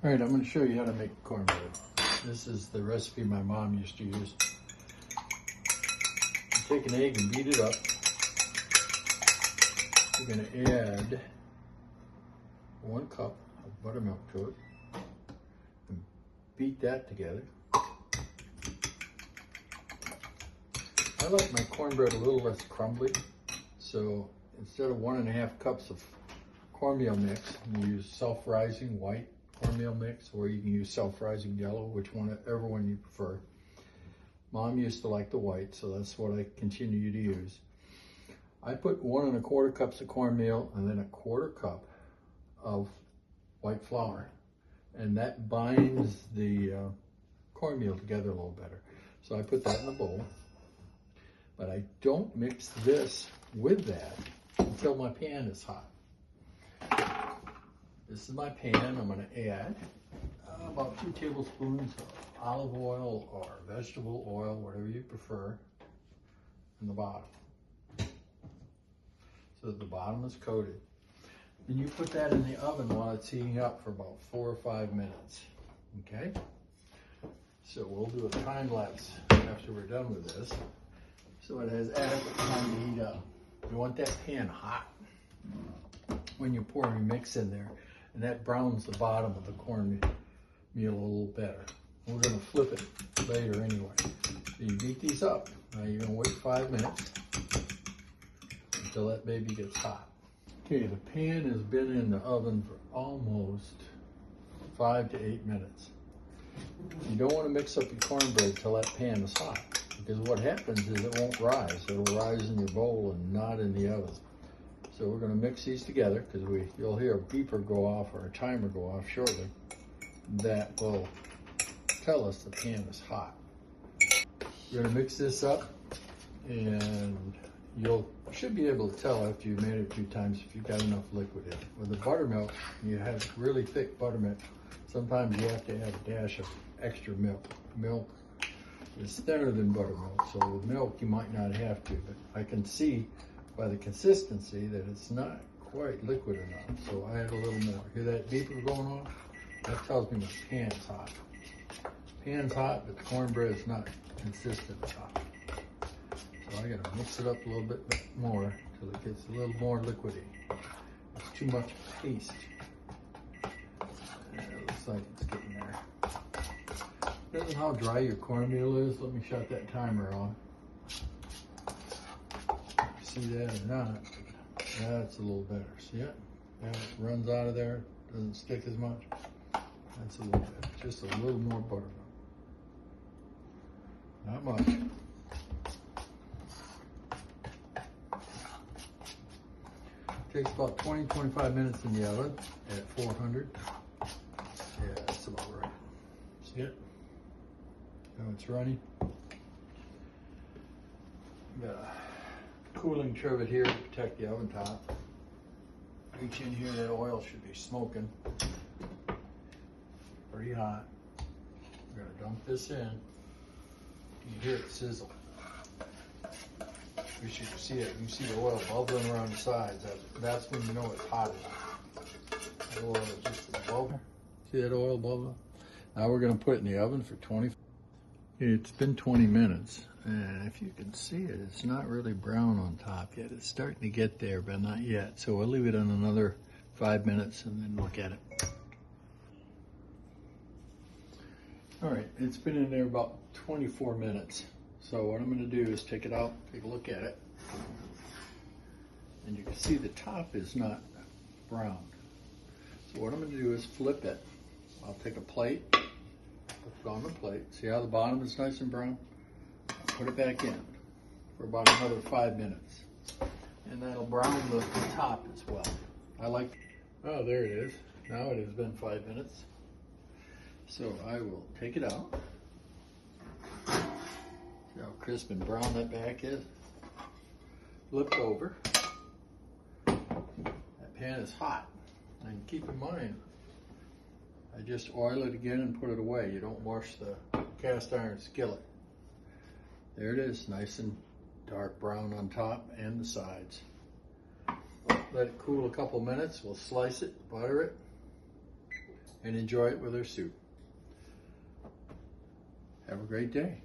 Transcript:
All right, I'm going to show you how to make cornbread. This is the recipe my mom used to use. You take an egg and beat it up. You're going to add 1 cup of buttermilk to it and beat that together. I like my cornbread a little less crumbly, so instead of 1.5 cups of cornmeal mix, you use self-rising white cornmeal mix, or you can use self-rising yellow, whichever one you prefer. Mom used to like the white, so that's what I continue to use. I put 1.25 cups of cornmeal and then 1/4 cup of white flour, and that binds the cornmeal together a little better. So I put that in a bowl, but I don't mix this with that until my pan is hot. This is my pan. I'm going to add about 2 tablespoons of olive oil or vegetable oil, whatever you prefer, in the bottom, so that the bottom is coated. Then you put that in the oven while it's heating up for about 4 or 5 minutes. Okay? So we'll do a time lapse after we're done with this, so it has adequate time to heat up. You want that pan hot when you pour your mix in there, and that browns the bottom of the cornmeal a little better. We're going to flip it later anyway. So you beat these up. Now you're going to wait 5 minutes until that baby gets hot. Okay, the pan has been in the oven for almost 5 to 8 minutes. You don't want to mix up your cornbread until that pan is hot, because what happens is it won't rise. It'll rise in your bowl and not in the oven. So we're going to mix these together, because you'll hear a beeper go off or a timer go off shortly. That will tell us the pan is hot. We're going to mix this up, and you should be able to tell after you've made it a few times if you've got enough liquid in it. With the buttermilk, you have really thick buttermilk. Sometimes you have to add a dash of extra milk. Milk is thinner than buttermilk, so with milk you might not have to, but I can see by the consistency that it's not quite liquid enough, so I add a little more. Hear that beeper going on? That tells me my pan's hot. Pan's hot, but the cornbread is not consistent hot. So I gotta mix it up a little bit more until it gets a little more liquidy. It's too much paste. It looks like it's getting there. Depending on how dry your cornmeal is, let me shut that timer on. See that or not? That's a little better. See it? Yeah, it runs out of there, doesn't stick as much. That's a little bit, just a little more buttermilk. Not much. Takes about 20-25 minutes in the oven at 400. Yeah, that's about right. See it? Now it's running. Got a cooling trivet here to protect the oven top. Reach in here, that oil should be smoking. Pretty hot. We're gonna dump this in. You hear it sizzle. You should see it. You see the oil bubbling around the sides. That's when you know it's hot enough. The oil is just bubbling. See that oil bubbling? Now we're going to put it in the oven for 20. It's been 20 minutes, and if you can see it, it's not really brown on top yet. It's starting to get there, but not yet. So we'll leave it on another 5 minutes and then look at it. All right, it's been in there about 24 minutes. So what I'm going to do is take it out, take a look at it, and you can see the top is not brown. So what I'm going to do is flip it. I'll take a plate, put it on the plate. See how the bottom is nice and brown? Put it back in for about another 5 minutes, and that'll brown the top as well. Oh, there it is. Now it has been 5 minutes. So I will take it out. See how crisp and brown that back is? Flip over. That pan is hot. And keep in mind, I just oil it again and put it away. You don't wash the cast iron skillet. There it is, nice and dark brown on top and the sides. Let it cool a couple minutes. We'll slice it, butter it, and enjoy it with our soup. Have a great day.